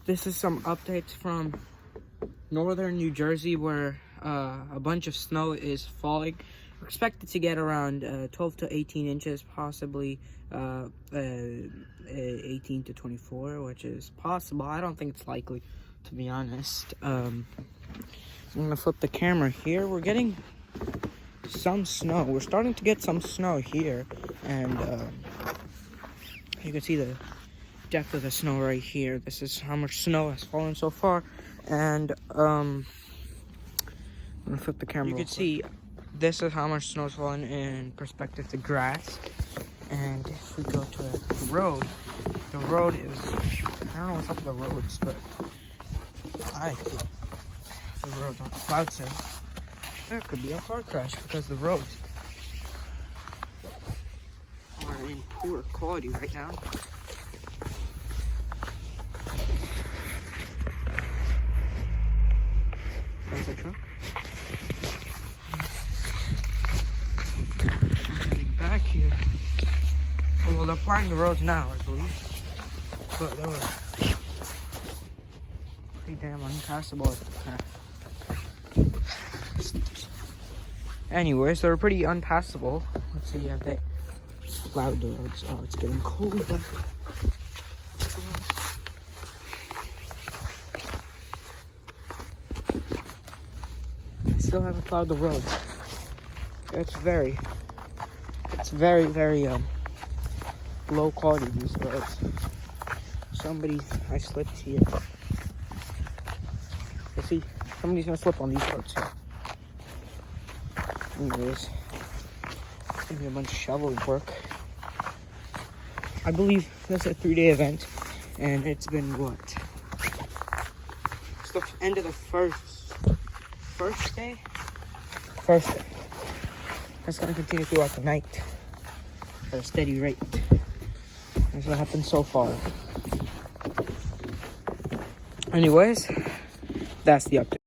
This is some updates from northern New Jersey, where a bunch of snow is falling. We're expected to get around 12 to 18 inches, possibly 18 to 24, which is possible. I don't think it's likely, to be honest. I'm gonna flip the camera here. We're getting some snow. We're starting to get some snow here, and you can see the depth of the snow right here. This is how much snow has fallen so far, and I'm gonna flip the camera. You can see this is how much snow has fallen in perspective to grass. And if we go to the road is, I don't know what's up with the roads, but I think the roads on the cloud says there could be a car crash because the roads are in poor quality right now. That's a truck. Getting back here. Well, they're applying the roads now, I believe. But they were pretty damn unpassable. Anyways, they were pretty unpassable. Let's see if they plowed the roads. Oh, it's getting cold. I still haven't plowed the roads. It's very low quality, these roads. I slipped here. You see, somebody's gonna slip on these roads here. Anyways, it's gonna be a bunch of shovel work. I believe that's a 3-day event, and it's been what? It's the end of the first day? First day. That's gonna continue throughout the night at a steady rate. That's what happened so far. Anyways, that's the update.